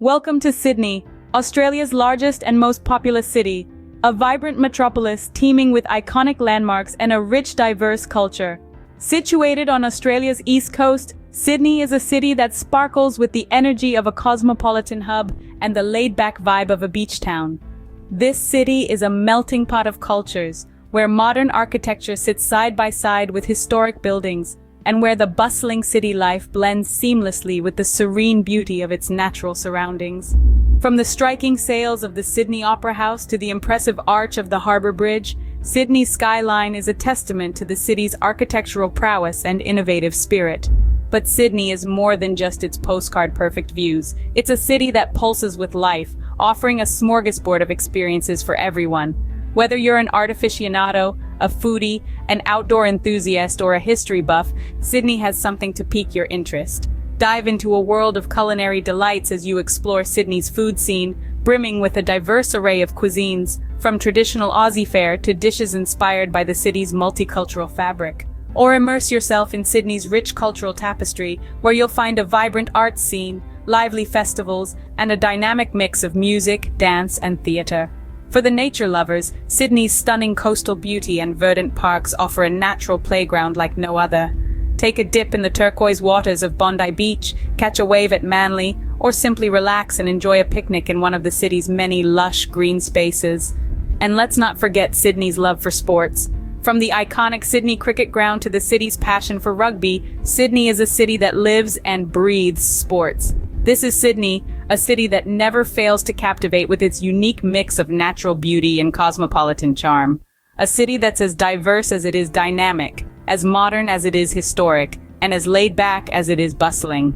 Welcome to Sydney, Australia's largest and most populous city, a vibrant metropolis teeming with iconic landmarks and a rich, diverse culture. Situated on Australia's east coast, Sydney is a city that sparkles with the energy of a cosmopolitan hub and the laid-back vibe of a beach town. This city is a melting pot of cultures, where modern architecture sits side by side with historic buildings, and where the bustling city life blends seamlessly with the serene beauty of its natural surroundings. From the striking sails of the Sydney Opera House to the impressive arch of the Harbour Bridge, Sydney's skyline is a testament to the city's architectural prowess and innovative spirit. But Sydney is more than just its postcard-perfect views. It's a city that pulses with life, offering a smorgasbord of experiences for everyone. Whether you're an art aficionado, a foodie, an outdoor enthusiast, or a history buff, Sydney has something to pique your interest. Dive into a world of culinary delights as you explore Sydney's food scene, brimming with a diverse array of cuisines, from traditional Aussie fare to dishes inspired by the city's multicultural fabric. Or immerse yourself in Sydney's rich cultural tapestry, where you'll find a vibrant arts scene, lively festivals, and a dynamic mix of music, dance, and theatre. For the nature lovers, Sydney's stunning coastal beauty and verdant parks offer a natural playground like no other. Take a dip in the turquoise waters of Bondi Beach, catch a wave at Manly, or simply relax and enjoy a picnic in one of the city's many lush green spaces. And let's not forget Sydney's love for sports. From the iconic Sydney Cricket Ground to the city's passion for rugby, Sydney is a city that lives and breathes sports. This is Sydney, a city that never fails to captivate with its unique mix of natural beauty and cosmopolitan charm. A city that's as diverse as it is dynamic, as modern as it is historic, and as laid back as it is bustling.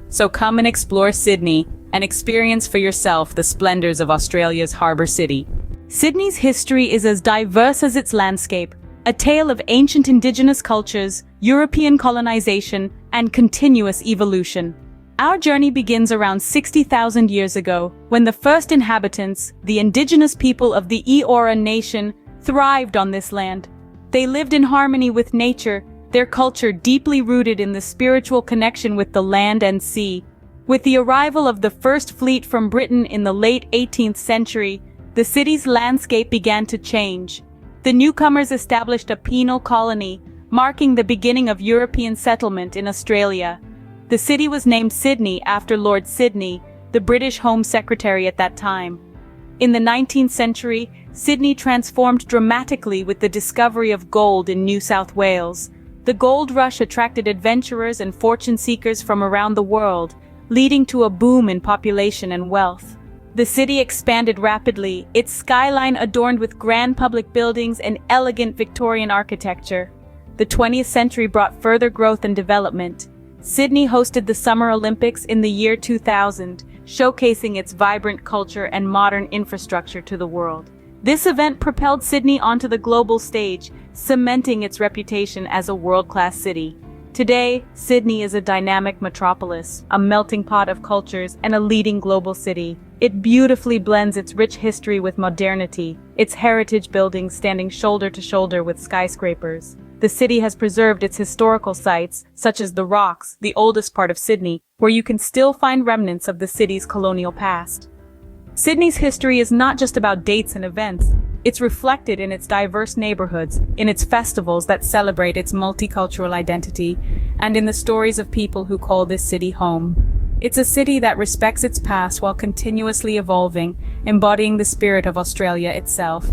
So come and explore Sydney and experience for yourself the splendors of Australia's harbour city. Sydney's history is as diverse as its landscape, a tale of ancient indigenous cultures, European colonization, and continuous evolution. Our journey begins around 60,000 years ago, when the first inhabitants, the indigenous people of the Eora Nation, thrived on this land. They lived in harmony with nature, their culture deeply rooted in the spiritual connection with the land and sea. With the arrival of the first fleet from Britain in the late 18th century, the city's landscape began to change. The newcomers established a penal colony, marking the beginning of European settlement in Australia. The city was named Sydney after Lord Sydney, the British Home Secretary at that time. In the 19th century, Sydney transformed dramatically with the discovery of gold in New South Wales. The gold rush attracted adventurers and fortune seekers from around the world, leading to a boom in population and wealth. The city expanded rapidly, its skyline adorned with grand public buildings and elegant Victorian architecture. The 20th century brought further growth and development. Sydney hosted the Summer Olympics in the year 2000, showcasing its vibrant culture and modern infrastructure to the world. This event propelled Sydney onto the global stage, cementing its reputation as a world-class city. Today, Sydney is a dynamic metropolis, a melting pot of cultures, and a leading global city. It beautifully blends its rich history with modernity, its heritage buildings standing shoulder to shoulder with skyscrapers. The city has preserved its historical sites, such as the Rocks, the oldest part of Sydney, where you can still find remnants of the city's colonial past. Sydney's history is not just about dates and events. It's reflected in its diverse neighborhoods, in its festivals that celebrate its multicultural identity, and in the stories of people who call this city home. It's a city that respects its past while continuously evolving, embodying the spirit of Australia itself.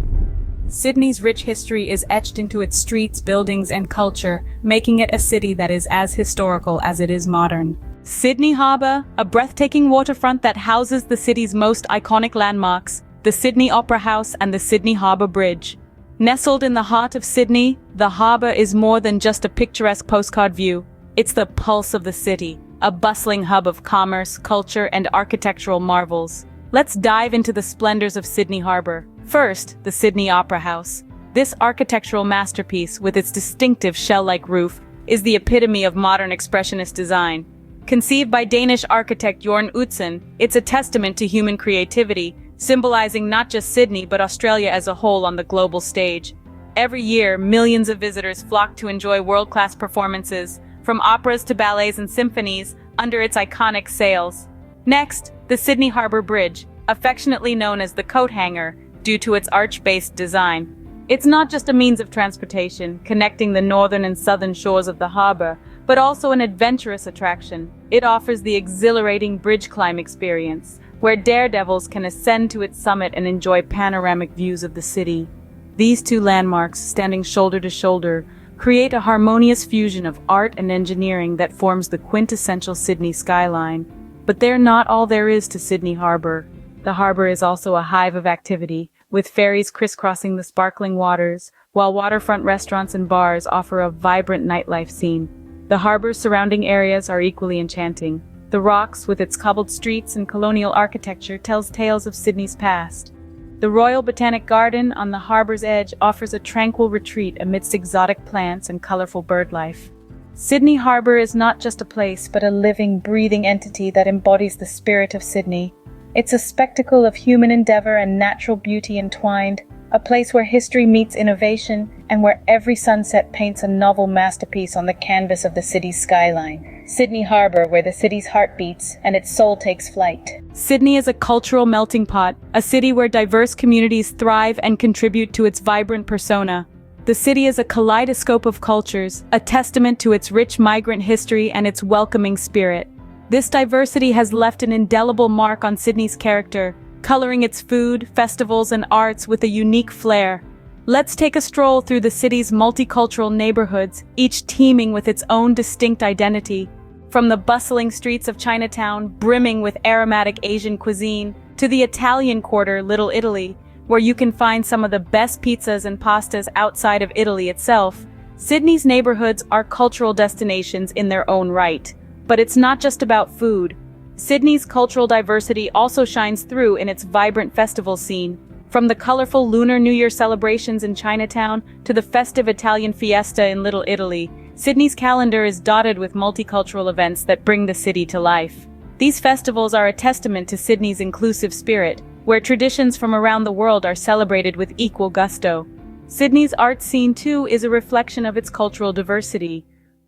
Sydney's rich history is etched into its streets, buildings, and culture, making it a city that is as historical as it is modern. Sydney Harbour, a breathtaking waterfront that houses the city's most iconic landmarks, the Sydney Opera House and the Sydney Harbour Bridge. Nestled in the heart of Sydney, the harbour is more than just a picturesque postcard view. It's the pulse of the city, a bustling hub of commerce, culture, and architectural marvels. Let's dive into the splendors of Sydney Harbour. First, the Sydney Opera House. This architectural masterpiece, with its distinctive shell-like roof, is the epitome of modern expressionist design. Conceived by Danish architect Jorn Utzon, it's a testament to human creativity, symbolizing not just Sydney but Australia as a whole on the global stage. Every year, millions of visitors flock to enjoy world-class performances, from operas to ballets and symphonies, under its iconic sails. Next, The Sydney Harbour Bridge, affectionately known as the coat hanger due to its arch-based design. It's not just a means of transportation, connecting the northern and southern shores of the harbour, but also an adventurous attraction. It offers the exhilarating bridge climb experience, where daredevils can ascend to its summit and enjoy panoramic views of the city. These two landmarks, standing shoulder to shoulder, create a harmonious fusion of art and engineering that forms the quintessential Sydney skyline. But they're not all there is to Sydney Harbour. The harbour is also a hive of activity, with ferries crisscrossing the sparkling waters, while waterfront restaurants and bars offer a vibrant nightlife scene. The harbour's surrounding areas are equally enchanting. The Rocks, with its cobbled streets and colonial architecture, tells tales of Sydney's past. The Royal Botanic Garden on the harbour's edge offers a tranquil retreat amidst exotic plants and colourful birdlife. Sydney Harbour is not just a place, but a living, breathing entity that embodies the spirit of Sydney. It's a spectacle of human endeavour and natural beauty entwined, a place where history meets innovation and where every sunset paints a novel masterpiece on the canvas of the city's skyline. Sydney Harbour, where the city's heart beats and its soul takes flight. Sydney is a cultural melting pot, a city where diverse communities thrive and contribute to its vibrant persona. The city is a kaleidoscope of cultures, a testament to its rich migrant history and its welcoming spirit. This diversity has left an indelible mark on Sydney's character, coloring its food, festivals, and arts with a unique flair. Let's take a stroll through the city's multicultural neighborhoods, each teeming with its own distinct identity. From the bustling streets of Chinatown, brimming with aromatic Asian cuisine, to the Italian quarter, Little Italy, where you can find some of the best pizzas and pastas outside of Italy itself. Sydney's neighborhoods are cultural destinations in their own right. But it's not just about food. Sydney's cultural diversity also shines through in its vibrant festival scene. From the colorful Lunar New Year celebrations in Chinatown to the festive Italian fiesta in Little Italy, Sydney's calendar is dotted with multicultural events that bring the city to life. These festivals are a testament to Sydney's inclusive spirit, where traditions from around the world are celebrated with equal gusto. Sydney's art scene, too, is a reflection of its cultural diversity.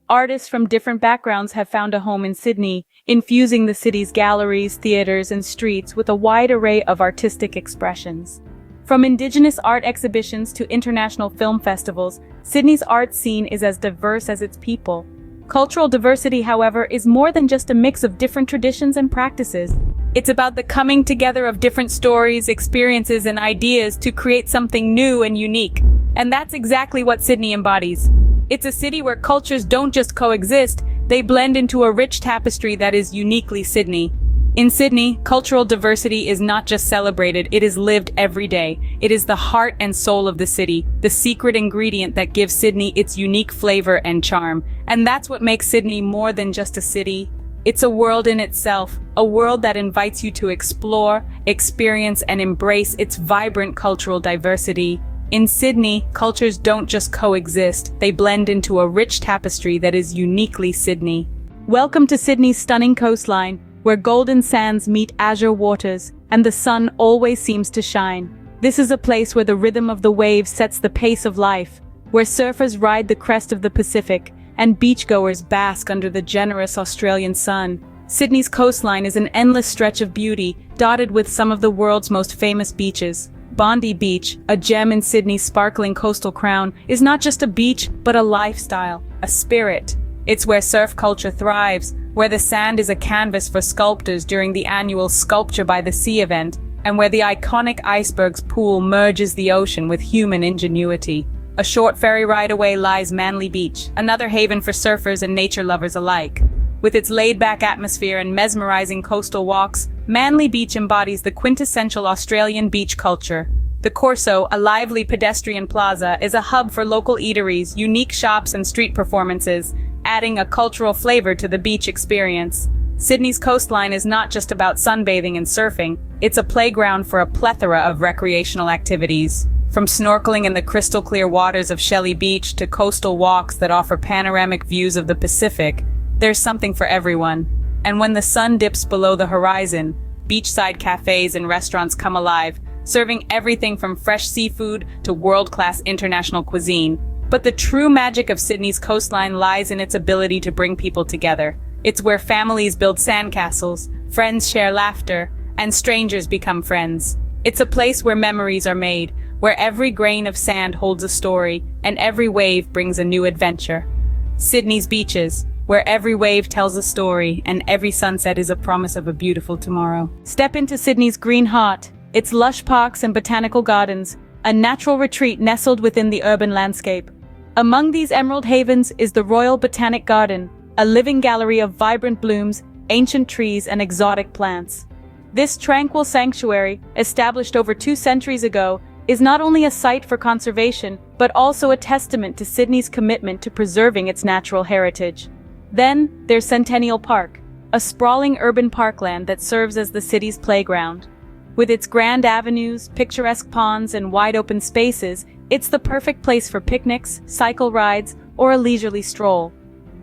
Artists from different backgrounds have found a home in Sydney, infusing the city's galleries, theaters, and streets with a wide array of artistic expressions. From indigenous art exhibitions to international film festivals, Sydney's art scene is as diverse as its people. Cultural diversity, however, is more than just a mix of different traditions and practices. It's about the coming together of different stories, experiences, and ideas to create something new and unique. And that's exactly what Sydney embodies. It's a city where cultures don't just coexist, they blend into a rich tapestry that is uniquely Sydney. In Sydney, cultural diversity is not just celebrated, it is lived every day. It is the heart and soul of the city, the secret ingredient that gives Sydney its unique flavor and charm. And that's what makes Sydney more than just a city. It's a world in itself, a world that invites you to explore, experience, and embrace its vibrant cultural diversity. In Sydney, cultures don't just coexist, they blend into a rich tapestry that is uniquely Sydney. Welcome to Sydney's stunning coastline, where golden sands meet azure waters, and the sun always seems to shine. This is a place where the rhythm of the waves sets the pace of life, where surfers ride the crest of the Pacific, and beachgoers bask under the generous Australian sun. Sydney's coastline is an endless stretch of beauty, dotted with some of the world's most famous beaches. Bondi Beach, a gem in Sydney's sparkling coastal crown, is not just a beach, but a lifestyle, a spirit. It's where surf culture thrives, where the sand is a canvas for sculptors during the annual Sculpture by the Sea event, and where the iconic iceberg's pool merges the ocean with human ingenuity. A short ferry ride away lies Manly Beach, another haven for surfers and nature lovers alike. With its laid-back atmosphere and mesmerizing coastal walks, Manly Beach embodies the quintessential Australian beach culture. The Corso, a lively pedestrian plaza, is a hub for local eateries, unique shops, and street performances, adding a cultural flavor to the beach experience. Sydney's coastline is not just about sunbathing and surfing, it's a playground for a plethora of recreational activities. From snorkeling in the crystal-clear waters of Shelley Beach to coastal walks that offer panoramic views of the Pacific, there's something for everyone. And when the sun dips below the horizon, beachside cafes and restaurants come alive, serving everything from fresh seafood to world-class international cuisine. But the true magic of Sydney's coastline lies in its ability to bring people together. It's where families build sandcastles, Friends share laughter, and strangers become friends. It's a place where memories are made, where every grain of sand holds a story, and every wave brings a new adventure. Sydney's beaches, where every wave tells a story, and every sunset is a promise of a beautiful tomorrow. Step into Sydney's Green Heart, its lush parks and botanical gardens, a natural retreat nestled within the urban landscape. Among these emerald havens is the Royal Botanic Garden, a living gallery of vibrant blooms, ancient trees, and exotic plants. This tranquil sanctuary, established over 2 centuries ago, is not only a site for conservation, but also a testament to Sydney's commitment to preserving its natural heritage. Then, there's Centennial Park, a sprawling urban parkland that serves as the city's playground. With its grand avenues, picturesque ponds, and wide-open spaces, it's the perfect place for picnics, cycle rides, or a leisurely stroll.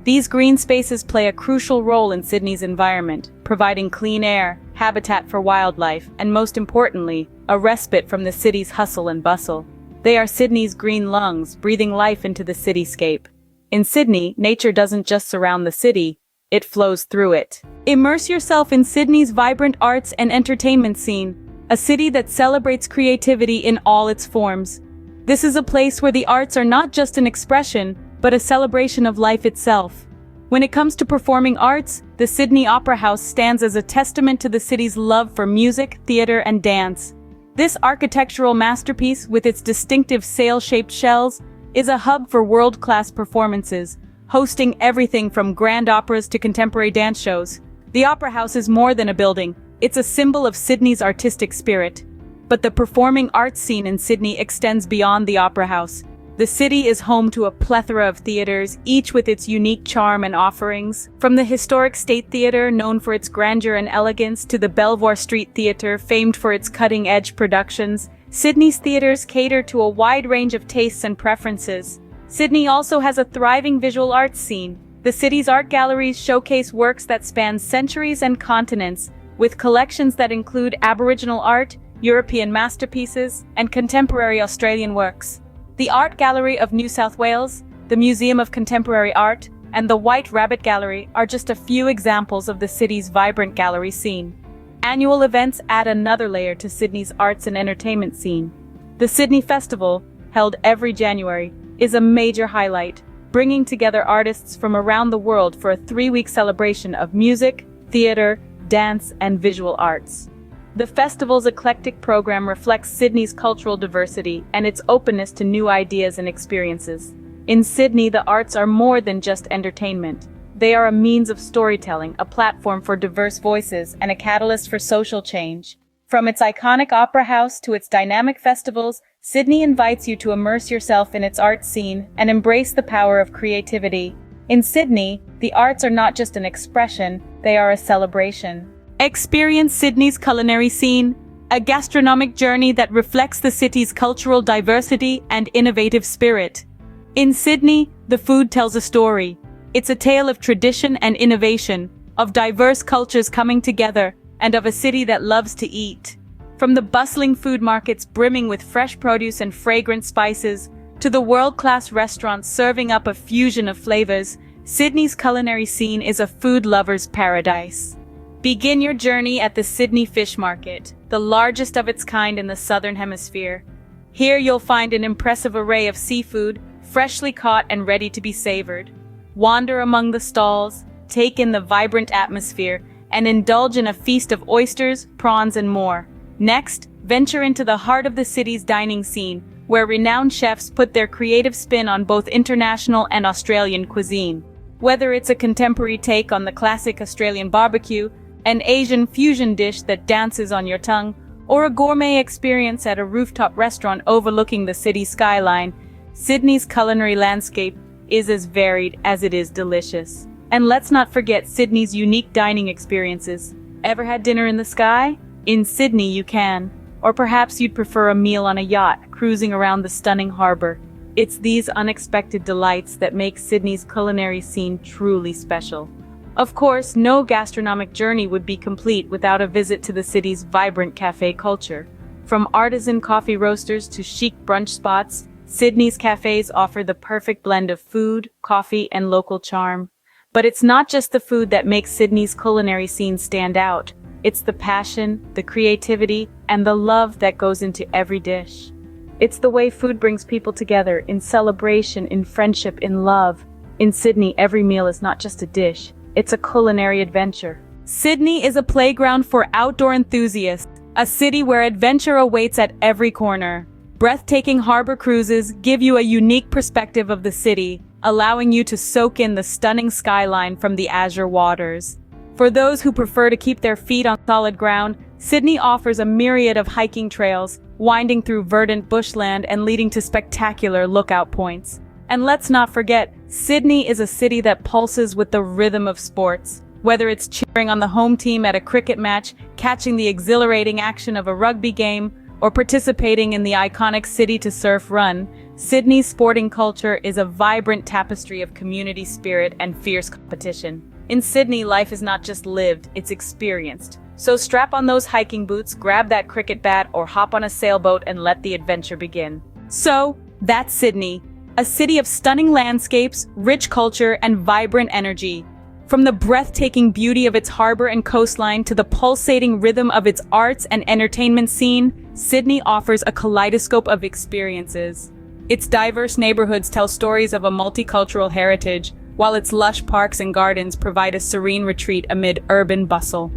These green spaces play a crucial role in Sydney's environment, providing clean air, habitat for wildlife, and most importantly, a respite from the city's hustle and bustle. They are Sydney's green lungs, breathing life into the cityscape. In Sydney, nature doesn't just surround the city, it flows through it. Immerse yourself in Sydney's vibrant arts and entertainment scene, a city that celebrates creativity in all its forms. This is a place where the arts are not just an expression, but a celebration of life itself. When it comes to performing arts, the Sydney Opera House stands as a testament to the city's love for music, theater, and dance. This architectural masterpiece, with its distinctive sail-shaped shells, is a hub for world-class performances, hosting everything from grand operas to contemporary dance shows. The Opera House is more than a building, it's a symbol of Sydney's artistic spirit. But the performing arts scene in Sydney extends beyond the Opera House. The city is home to a plethora of theaters, each with its unique charm and offerings. From the historic State Theatre, known for its grandeur and elegance, to the Belvoir Street Theatre, famed for its cutting-edge productions, Sydney's theaters cater to a wide range of tastes and preferences. Sydney also has a thriving visual arts scene. The city's art galleries showcase works that span centuries and continents, with collections that include Aboriginal art, European masterpieces, and contemporary Australian works. The Art Gallery of New South Wales, the Museum of Contemporary Art, and the White Rabbit Gallery are just a few examples of the city's vibrant gallery scene. Annual events add another layer to Sydney's arts and entertainment scene. The Sydney Festival, held every January, is a major highlight, bringing together artists from around the world for a 3-week celebration of music, theater, dance, and visual arts. The festival's eclectic program reflects Sydney's cultural diversity and its openness to new ideas and experiences. In Sydney, the arts are more than just entertainment. They are a means of storytelling, a platform for diverse voices, and a catalyst for social change. From its iconic opera house to its dynamic festivals, Sydney invites you to immerse yourself in its art scene and embrace the power of creativity. In Sydney, the arts are not just an expression, they are a celebration. Experience Sydney's Culinary Scene, a gastronomic journey that reflects the city's cultural diversity and innovative spirit. In Sydney, the food tells a story. It's a tale of tradition and innovation, of diverse cultures coming together, and of a city that loves to eat. From the bustling food markets brimming with fresh produce and fragrant spices, to the world-class restaurants serving up a fusion of flavors, Sydney's Culinary Scene is a food lover's paradise. Begin your journey at the Sydney Fish Market, the largest of its kind in the Southern Hemisphere. Here you'll find an impressive array of seafood, freshly caught and ready to be savored. Wander among the stalls, take in the vibrant atmosphere, and indulge in a feast of oysters, prawns, and more. Next, venture into the heart of the city's dining scene, where renowned chefs put their creative spin on both international and Australian cuisine. Whether it's a contemporary take on the classic Australian barbecue, an Asian fusion dish that dances on your tongue, or a gourmet experience at a rooftop restaurant overlooking the city skyline, Sydney's culinary landscape is as varied as it is delicious. And let's not forget Sydney's unique dining experiences. Ever had dinner in the sky? In Sydney you can. Or perhaps you'd prefer a meal on a yacht, cruising around the stunning harbor. It's these unexpected delights that make Sydney's culinary scene truly special. Of course, no gastronomic journey would be complete without a visit to the city's vibrant cafe culture. From artisan coffee roasters to chic brunch spots, Sydney's cafes offer the perfect blend of food, coffee, and local charm. But it's not just the food that makes Sydney's culinary scene stand out. It's the passion, the creativity, and the love that goes into every dish. It's the way food brings people together in celebration, in friendship, in love. In Sydney, every meal is not just a dish, it's a culinary adventure. Sydney is a playground for outdoor enthusiasts, a city where adventure awaits at every corner. Breathtaking harbor cruises give you a unique perspective of the city, allowing you to soak in the stunning skyline from the azure waters. For those who prefer to keep their feet on solid ground, Sydney offers a myriad of hiking trails, winding through verdant bushland and leading to spectacular lookout points. And let's not forget, Sydney is a city that pulses with the rhythm of sports. Whether it's cheering on the home team at a cricket match, catching the exhilarating action of a rugby game, or participating in the iconic City to Surf run, Sydney's sporting culture is a vibrant tapestry of community spirit and fierce competition. In Sydney, life is not just lived, it's experienced. So strap on those hiking boots, grab that cricket bat, or hop on a sailboat and let the adventure begin. So, that's Sydney, a city of stunning landscapes, rich culture, and vibrant energy. From the breathtaking beauty of its harbor and coastline to the pulsating rhythm of its arts and entertainment scene, Sydney offers a kaleidoscope of experiences. Its diverse neighborhoods tell stories of a multicultural heritage, while its lush parks and gardens provide a serene retreat amid urban bustle.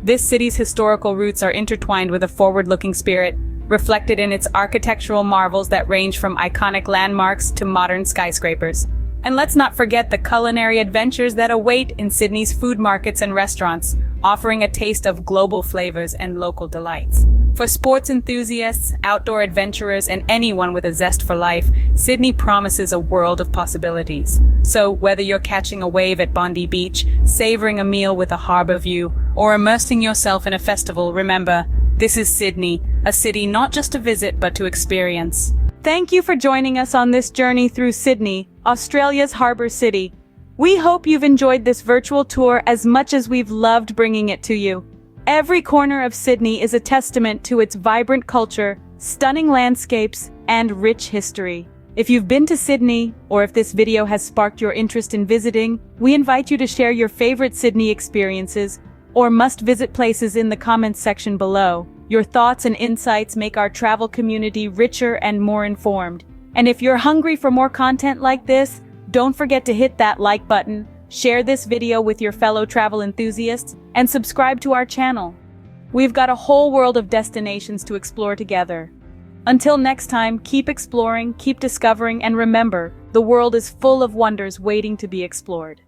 This city's historical roots are intertwined with a forward-looking spirit, reflected in its architectural marvels that range from iconic landmarks to modern skyscrapers. And let's not forget the culinary adventures that await in Sydney's food markets and restaurants, offering a taste of global flavors and local delights. For sports enthusiasts, outdoor adventurers, and anyone with a zest for life, Sydney promises a world of possibilities. So whether you're catching a wave at Bondi Beach, savoring a meal with a harbor view, or immersing yourself in a festival, remember, this is Sydney, a city not just to visit but to experience. Thank you for joining us on this journey through Sydney, Australia's harbour city. We hope you've enjoyed this virtual tour as much as we've loved bringing it to you. Every corner of Sydney is a testament to its vibrant culture, stunning landscapes, and rich history. If you've been to Sydney, or if this video has sparked your interest in visiting, we invite you to share your favorite Sydney experiences or must-visit places in the comments section below. Your thoughts and insights make our travel community richer and more informed. And if you're hungry for more content like this, don't forget to hit that like button, share this video with your fellow travel enthusiasts, and subscribe to our channel. We've got a whole world of destinations to explore together. Until next time, keep exploring, keep discovering, and remember, the world is full of wonders waiting to be explored.